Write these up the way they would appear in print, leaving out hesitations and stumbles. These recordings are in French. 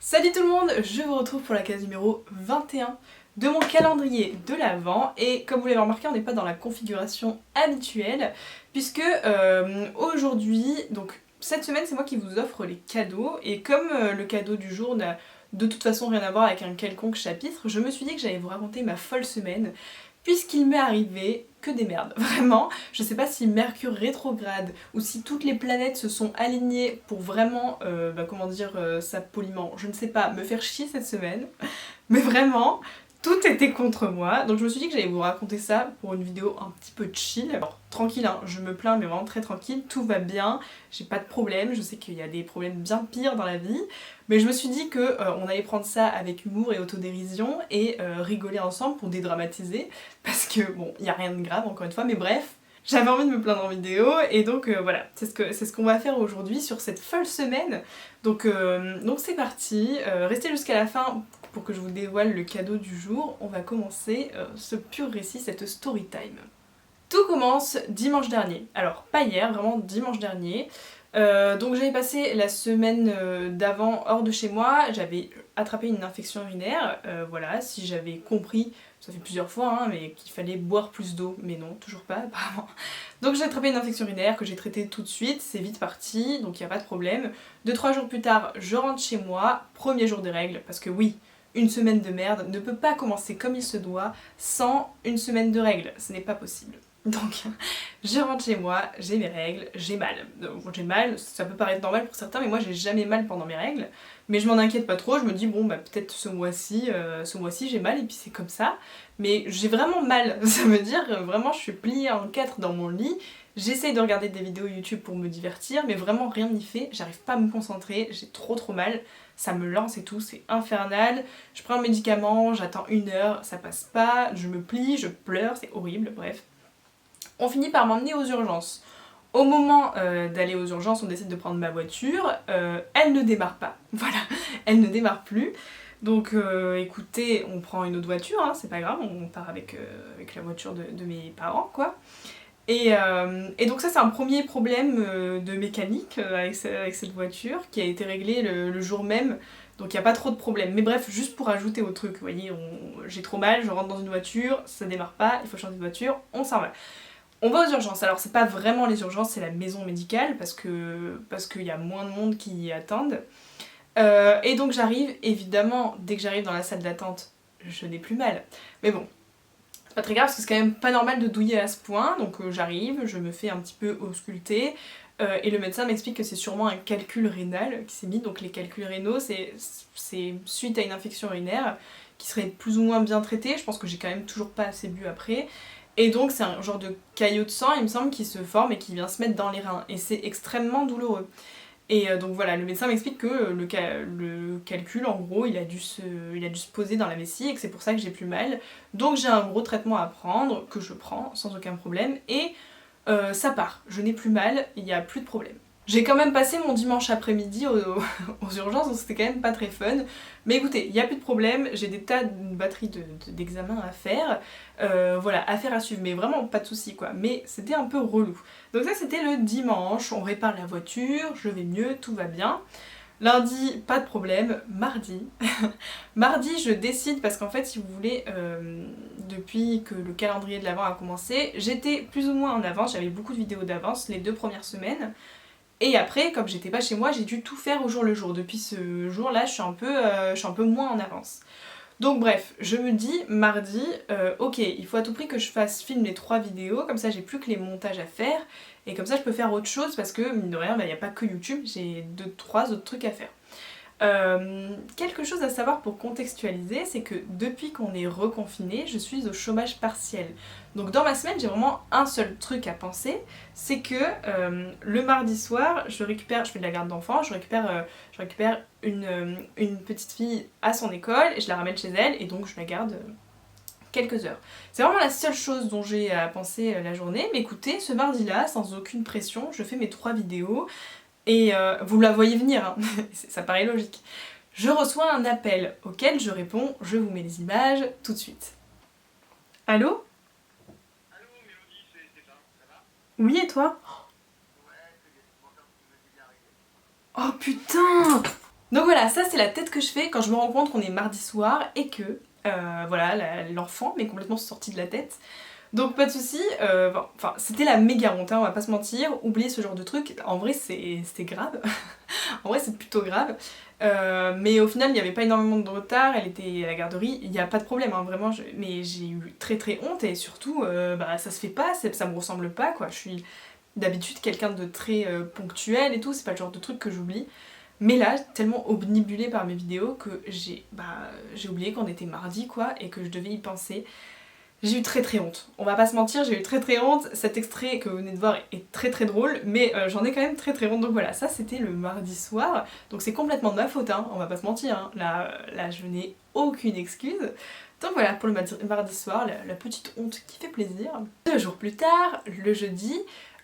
Salut tout le monde, je vous retrouve pour la case numéro 21 de mon calendrier de l'Avent et comme vous l'avez remarqué on n'est pas dans la configuration habituelle puisque aujourd'hui, donc cette semaine c'est moi qui vous offre les cadeaux et comme le cadeau du jour n'a de toute façon rien à voir avec un quelconque chapitre, je me suis dit que j'allais vous raconter ma folle semaine puisqu'il m'est arrivé que des merdes, vraiment. Je sais pas si Mercure rétrograde ou si toutes les planètes se sont alignées pour vraiment, comment dire ça poliment, je ne sais pas, me faire chier cette semaine, mais vraiment, tout était contre moi, donc je me suis dit que j'allais vous raconter ça pour une vidéo un petit peu chill. Alors, tranquille, hein, je me plains mais vraiment très tranquille, tout va bien, j'ai pas de problème, je sais qu'il y a des problèmes bien pires dans la vie, mais je me suis dit que on allait prendre ça avec humour et autodérision et rigoler ensemble pour dédramatiser, parce que bon, il y a rien de grave encore une fois, mais bref, j'avais envie de me plaindre en vidéo et donc voilà, c'est ce qu'on va faire aujourd'hui sur cette folle semaine. Donc c'est parti, restez jusqu'à la fin pour que je vous dévoile le cadeau du jour. On va commencer ce pur récit, cette story time. Tout commence dimanche dernier, alors pas hier, vraiment dimanche dernier. Donc j'avais passé la semaine d'avant hors de chez moi, j'avais attrapé une infection urinaire, voilà, si j'avais compris, ça fait plusieurs fois, hein, mais qu'il fallait boire plus d'eau, mais non, toujours pas apparemment. Donc j'ai attrapé une infection urinaire que j'ai traitée tout de suite, c'est vite parti, donc il n'y a pas de problème. 2-3 jours plus tard, je rentre chez moi, premier jour des règles, parce que oui, une semaine de merde ne peut pas commencer comme il se doit sans une semaine de règles, ce n'est pas possible. Donc je rentre chez moi, j'ai mes règles, j'ai mal. J'ai mal, ça peut paraître normal pour certains, mais moi j'ai jamais mal pendant mes règles. Mais je m'en inquiète pas trop, je me dis bon bah peut-être ce mois-ci j'ai mal et puis c'est comme ça. Mais j'ai vraiment mal, ça veut dire vraiment je suis pliée en quatre dans mon lit. J'essaye de regarder des vidéos YouTube pour me divertir, mais vraiment rien n'y fait, j'arrive pas à me concentrer, j'ai trop mal. Ça me lance et tout, c'est infernal. Je prends un médicament, j'attends 1 heure, ça passe pas, je me plie, je pleure, c'est horrible, bref. On finit par m'emmener aux urgences. Au moment d'aller aux urgences, on décide de prendre ma voiture, elle ne démarre pas, voilà, elle ne démarre plus. Donc écoutez, on prend une autre voiture, hein, c'est pas grave, on part avec la voiture de mes parents, quoi. Et donc ça c'est un premier problème de mécanique avec cette voiture qui a été réglé le jour même, donc il n'y a pas trop de problème. Mais bref, juste pour ajouter au truc, vous voyez, j'ai trop mal, je rentre dans une voiture, ça démarre pas, il faut changer de voiture, on s'en va. On va aux urgences, alors c'est pas vraiment les urgences, c'est la maison médicale parce qu'il y a moins de monde qui y attendent. Et donc j'arrive, évidemment, dès que j'arrive dans la salle d'attente, je n'ai plus mal. Mais bon, c'est pas très grave parce que c'est quand même pas normal de douiller à ce point, donc j'arrive, je me fais un petit peu ausculter, et le médecin m'explique que c'est sûrement un calcul rénal qui s'est mis, donc les calculs rénaux c'est suite à une infection urinaire qui serait plus ou moins bien traitée, je pense que j'ai quand même toujours pas assez bu après, et donc c'est un genre de caillot de sang il me semble qui se forme et qui vient se mettre dans les reins, et c'est extrêmement douloureux. Et donc voilà, le médecin m'explique que le calcul, en gros, il a dû se poser dans la vessie et que c'est pour ça que j'ai plus mal. Donc j'ai un gros traitement à prendre, que je prends sans aucun problème, et ça part. Je n'ai plus mal, il n'y a plus de problème. J'ai quand même passé mon dimanche après-midi aux urgences, donc c'était quand même pas très fun. Mais écoutez, il n'y a plus de problème, j'ai une batterie d'examens à faire. Voilà, affaire à suivre, mais vraiment pas de soucis quoi. Mais c'était un peu relou. Donc ça c'était le dimanche, on répare la voiture, je vais mieux, tout va bien. Lundi, pas de problème. Mardi, mardi je décide parce qu'en fait si vous voulez, depuis que le calendrier de l'Avent a commencé, j'étais plus ou moins en avance, j'avais beaucoup de vidéos d'avance les 2 premières semaines. Et après, comme j'étais pas chez moi, j'ai dû tout faire au jour le jour. Depuis ce jour-là, je suis un peu moins en avance. Donc bref, je me dis mardi, ok, il faut à tout prix que je fasse film les 3 vidéos, comme ça j'ai plus que les montages à faire, et comme ça je peux faire autre chose parce que, mine de rien, il n'y a pas que YouTube, j'ai 2-3 autres trucs à faire. Quelque chose à savoir pour contextualiser, c'est que depuis qu'on est reconfiné, je suis au chômage partiel. Donc dans ma semaine, j'ai vraiment un seul truc à penser, c'est que le mardi soir, je fais de la garde d'enfants, je récupère une petite fille à son école, et je la ramène chez elle, et donc je la garde quelques heures. C'est vraiment la seule chose dont j'ai à penser la journée, mais écoutez, ce mardi-là, sans aucune pression, je fais mes 3 vidéos, et vous la voyez venir, hein. Ça paraît logique. Je reçois un appel auquel je réponds, je vous mets les images tout de suite. Allô ? Allô, Mélodie, c'est Stéphane, ça va? Oui, et toi ? Ouais, c'est les supporters qui me disent d'arrêter. Oh putain ! Donc voilà, ça c'est la tête que je fais quand je me rends compte qu'on est mardi soir et que voilà, l'enfant m'est complètement sorti de la tête. Donc pas de soucis, enfin c'était la méga honte, hein, on va pas se mentir, oublier ce genre de truc, en vrai c'était grave, en vrai c'est plutôt grave, mais au final il n'y avait pas énormément de retard, elle était à la garderie, il n'y a pas de problème, hein, vraiment, mais j'ai eu très très honte et surtout bah, ça se fait pas, ça me ressemble pas quoi, je suis d'habitude quelqu'un de très ponctuel et tout, c'est pas le genre de truc que j'oublie. Mais là, tellement obnubilée par mes vidéos que j'ai oublié qu'on était mardi quoi et que je devais y penser. J'ai eu très très honte. On va pas se mentir, j'ai eu très très honte. Cet extrait que vous venez de voir est très très drôle, mais j'en ai quand même très très honte. Donc voilà, ça c'était le mardi soir. Donc c'est complètement de ma faute, hein, on va pas se mentir. Hein. Là je n'ai aucune excuse. Donc voilà, pour le mardi soir, la petite honte qui fait plaisir. 2 jours plus tard, le jeudi,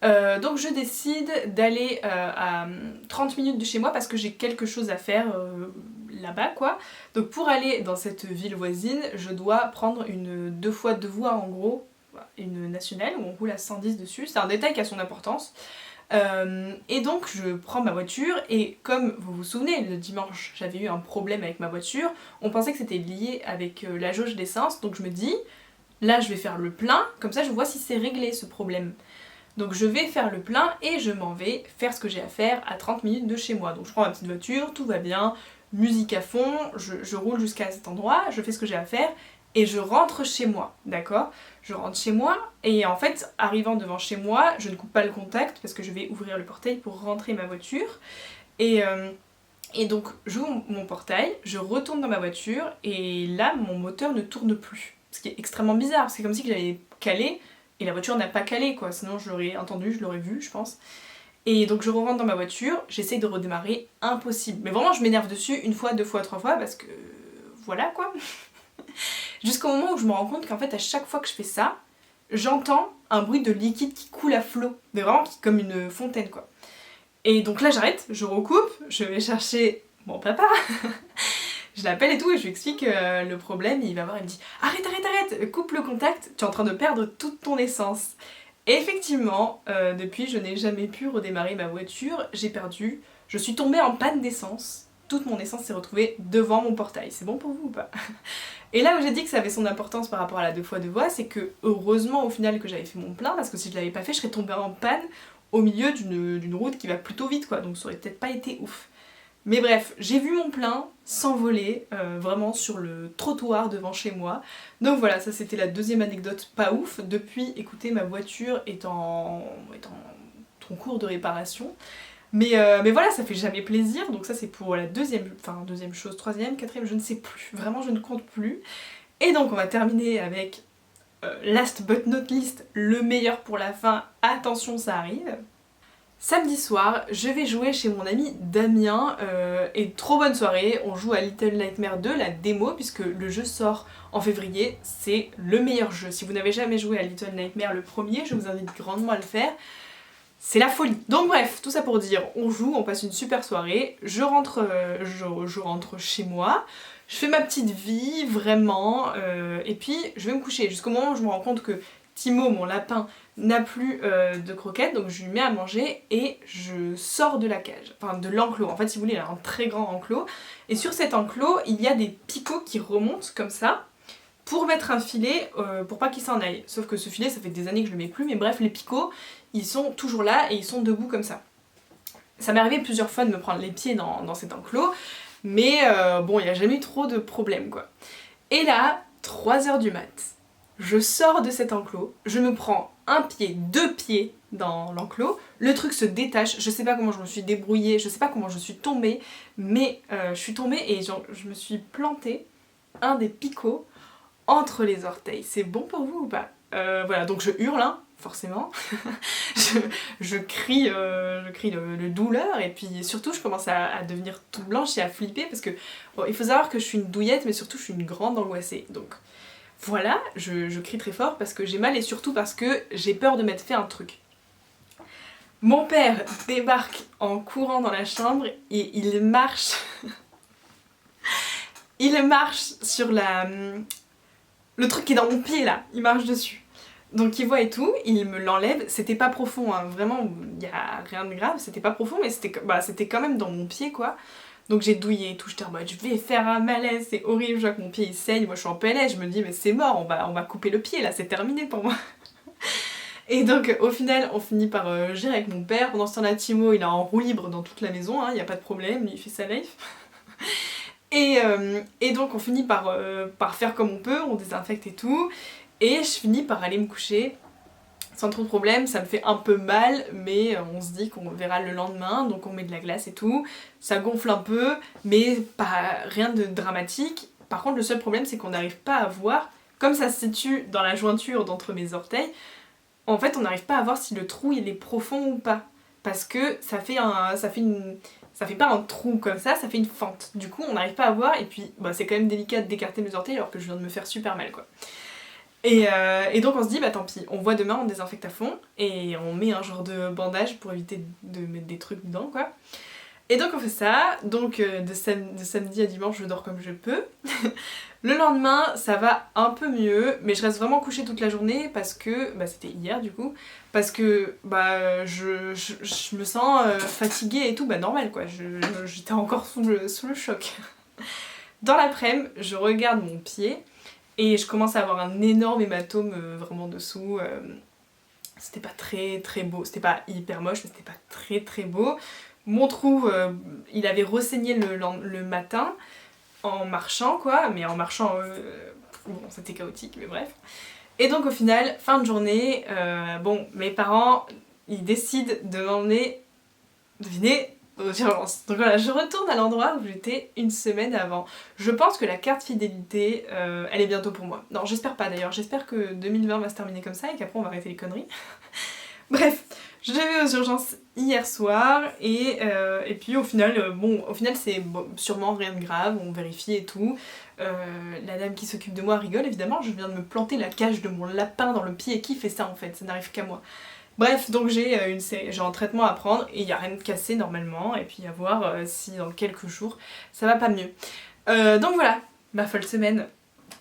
donc je décide d'aller à 30 minutes de chez moi parce que j'ai quelque chose à faire là-bas quoi. Donc pour aller dans cette ville voisine, je dois prendre une 2x2 voies en gros, une nationale où on roule à 110 dessus, c'est un détail qui a son importance. Et donc je prends ma voiture et comme vous vous souvenez, le dimanche j'avais eu un problème avec ma voiture, on pensait que c'était lié avec la jauge d'essence, donc je me dis, là je vais faire le plein, comme ça je vois si c'est réglé ce problème. Donc je vais faire le plein et je m'en vais faire ce que j'ai à faire à 30 minutes de chez moi. Donc je prends ma petite voiture, tout va bien, musique à fond, je roule jusqu'à cet endroit, je fais ce que j'ai à faire et je rentre chez moi, d'accord? Je rentre chez moi et en fait, arrivant devant chez moi, je ne coupe pas le contact parce que je vais ouvrir le portail pour rentrer ma voiture. Et donc j'ouvre mon portail, je retourne dans ma voiture et là mon moteur ne tourne plus. Ce qui est extrêmement bizarre, parce que c'est comme si j'avais calé et la voiture n'a pas calé quoi, sinon je l'aurais entendu, je l'aurais vu je pense. Et donc je rentre dans ma voiture, j'essaye de redémarrer, impossible. Mais vraiment je m'énerve dessus une fois, 2 fois, 3 fois parce que voilà quoi. Jusqu'au moment où je me rends compte qu'en fait à chaque fois que je fais ça, j'entends un bruit de liquide qui coule à flot, mais vraiment comme une fontaine quoi. Et donc là j'arrête, je recoupe, je vais chercher mon papa, je l'appelle et tout et je lui explique le problème, et il va voir et me dit arrête, arrête, arrête, coupe le contact, tu es en train de perdre toute ton essence. Et effectivement, depuis je n'ai jamais pu redémarrer ma voiture, j'ai perdu, je suis tombée en panne d'essence, toute mon essence s'est retrouvée devant mon portail, c'est bon pour vous ou pas? Et là où j'ai dit que ça avait son importance par rapport à la 2x2 voies, c'est que heureusement au final que j'avais fait mon plein, parce que si je l'avais pas fait je serais tombée en panne au milieu d'une route qui va plutôt vite quoi, donc ça aurait peut-être pas été ouf. Mais bref, j'ai vu mon plein s'envoler vraiment sur le trottoir devant chez moi. Donc voilà, ça c'était la deuxième anecdote pas ouf. Depuis, écoutez, ma voiture est en cours de réparation. Mais voilà, ça fait jamais plaisir, donc ça c'est pour la deuxième chose, troisième, quatrième, je ne sais plus. Vraiment, je ne compte plus. Et donc on va terminer avec last but not least, le meilleur pour la fin. Attention, ça arrive. Samedi soir, je vais jouer chez mon ami Damien, et trop bonne soirée, on joue à Little Nightmares 2, la démo, puisque le jeu sort en février, c'est le meilleur jeu. Si vous n'avez jamais joué à Little Nightmares le premier, je vous invite grandement à le faire, c'est la folie. Donc bref, tout ça pour dire, on joue, on passe une super soirée, je rentre chez moi, je fais ma petite vie, vraiment, et puis je vais me coucher, jusqu'au moment où je me rends compte que Timo, mon lapin, n'a plus de croquettes, donc je lui mets à manger et je sors de la cage, enfin de l'enclos. En fait, si vous voulez, il a un très grand enclos, et sur cet enclos, il y a des picots qui remontent comme ça, pour mettre un filet, pour pas qu'il s'en aille. Sauf que ce filet, ça fait des années que je le mets plus, mais bref, les picots, ils sont toujours là et ils sont debout comme ça. Ça m'est arrivé plusieurs fois de me prendre les pieds dans cet enclos, mais bon, il n'y a jamais eu trop de problèmes quoi. Et là, 3h du mat', je sors de cet enclos, je me prends un pied, 2 pieds dans l'enclos, le truc se détache, je sais pas comment je me suis débrouillée, je sais pas comment je suis tombée, mais je suis tombée et je me suis plantée un des picots entre les orteils. C'est bon pour vous ou pas? Voilà, donc je hurle, hein, forcément, je crie le douleur et puis surtout je commence à devenir toute blanche et à flipper parce que bon, il faut savoir que je suis une douillette mais surtout je suis une grande angoissée, donc voilà, je crie très fort parce que j'ai mal et surtout parce que j'ai peur de m'être fait un truc. Mon père débarque en courant dans la chambre et il marche sur le truc qui est dans mon pied là, il marche dessus. Donc il voit et tout, il me l'enlève, c'était pas profond, hein, vraiment, il y a rien de grave, c'était pas profond mais c'était quand même dans mon pied quoi. Donc j'ai douillé et tout, j'étais en mode je vais faire un malaise, c'est horrible, je vois que mon pied il saigne, moi je suis en PLS, je me dis mais c'est mort, on va couper le pied là, c'est terminé pour moi. Et donc au final on finit par gérer avec mon père. Pendant ce temps-là Timo il est en roue libre dans toute la maison, il y a pas de problème, lui il fait sa life. Et donc on finit par faire comme on peut, on désinfecte et tout, et je finis par aller me coucher sans trop de problème. Ça me fait un peu mal, mais on se dit qu'on verra le lendemain, donc on met de la glace et tout, ça gonfle un peu, mais pas rien de dramatique. Par contre le seul problème c'est qu'on n'arrive pas à voir, comme ça se situe dans la jointure d'entre mes orteils, en fait on n'arrive pas à voir si le trou il est profond ou pas, parce que ça fait pas un trou comme ça fait une fente. Du coup on n'arrive pas à voir, et puis bah, c'est quand même délicat d'écarter mes orteils alors que je viens de me faire super mal quoi. Et donc on se dit bah tant pis, on voit demain, on désinfecte à fond et on met un genre de bandage pour éviter de mettre des trucs dedans quoi. Et donc on fait ça, donc de samedi à dimanche je dors comme je peux. Le lendemain ça va un peu mieux, mais je reste vraiment couchée toute la journée parce que, bah c'était hier du coup, parce que bah je me sens fatiguée et tout, bah normal quoi, j'étais encore sous le choc. Dans l'après-midi, je regarde mon pied et je commence à avoir un énorme hématome vraiment dessous. C'était pas très très beau, c'était pas hyper moche, mais c'était pas très très beau. Mon trou, il avait ressaigné le matin en marchant quoi, mais en marchant, bon c'était chaotique mais bref. Et donc au final, fin de journée, bon mes parents ils décident de m'emmener, devinez, aux urgences. Donc voilà, je retourne à l'endroit où j'étais une semaine avant. Je pense que la carte fidélité, elle est bientôt pour moi. Non, j'espère pas d'ailleurs, j'espère que 2020 va se terminer comme ça et qu'après on va arrêter les conneries. Bref, je vais aux urgences hier soir et puis au final, au final c'est sûrement rien de grave, on vérifie et tout. La dame qui s'occupe de moi rigole évidemment, je viens de me planter la cage de mon lapin dans le pied, et qui fait ça en fait, ça n'arrive qu'à moi. Bref, donc j'ai un traitement à prendre et il n'y a rien de cassé normalement, et puis à voir si dans quelques jours ça va pas mieux. Donc voilà, ma folle semaine.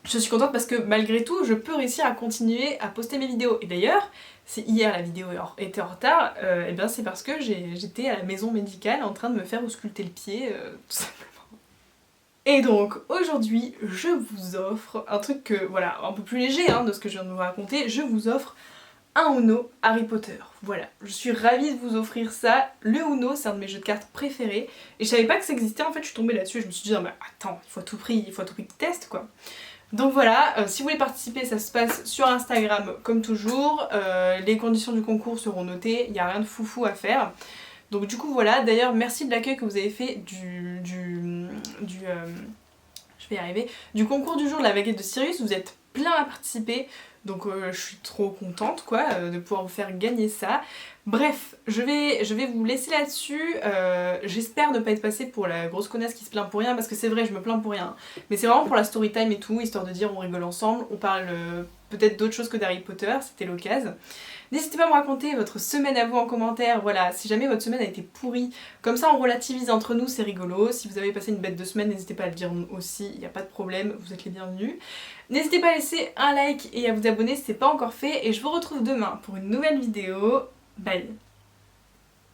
Je suis contente parce que malgré tout, je peux réussir à continuer à poster mes vidéos. Et d'ailleurs, si hier la vidéo était en retard, et bien c'est parce que j'étais à la maison médicale en train de me faire ausculter le pied, tout simplement. Et donc aujourd'hui, je vous offre un truc que, voilà, un peu plus léger de ce que je viens de vous raconter, je vous offre un Uno Harry Potter. Voilà, je suis ravie de vous offrir ça. Le Uno, c'est un de mes jeux de cartes préférés. Et je savais pas que ça existait, en fait je suis tombée là-dessus et je me suis dit, mais attends, il faut à tout prix que tu testes quoi. Donc voilà, si vous voulez participer, ça se passe sur Instagram comme toujours. Les conditions du concours seront notées, il n'y a rien de foufou à faire. Donc du coup voilà, d'ailleurs merci de l'accueil que vous avez fait je vais y arriver, du concours du jour de la baguette de Sirius. Vous êtes plein à participer. Donc je suis trop contente quoi de pouvoir vous faire gagner ça. Bref, je vais vous laisser là-dessus. J'espère ne pas être passée pour la grosse connasse qui se plaint pour rien, parce que c'est vrai, je me plains pour rien. Mais c'est vraiment pour la story time et tout, histoire de dire on rigole ensemble, on parle peut-être d'autres choses que d'Harry Potter, c'était l'occasion. N'hésitez pas à me raconter votre semaine à vous en commentaire, voilà, si jamais votre semaine a été pourrie, comme ça on relativise entre nous, c'est rigolo. Si vous avez passé une bête de semaine, n'hésitez pas à le dire aussi, il n'y a pas de problème, vous êtes les bienvenus. N'hésitez pas à laisser un like et à vous abonner si ce n'est pas encore fait, et je vous retrouve demain pour une nouvelle vidéo. Bye!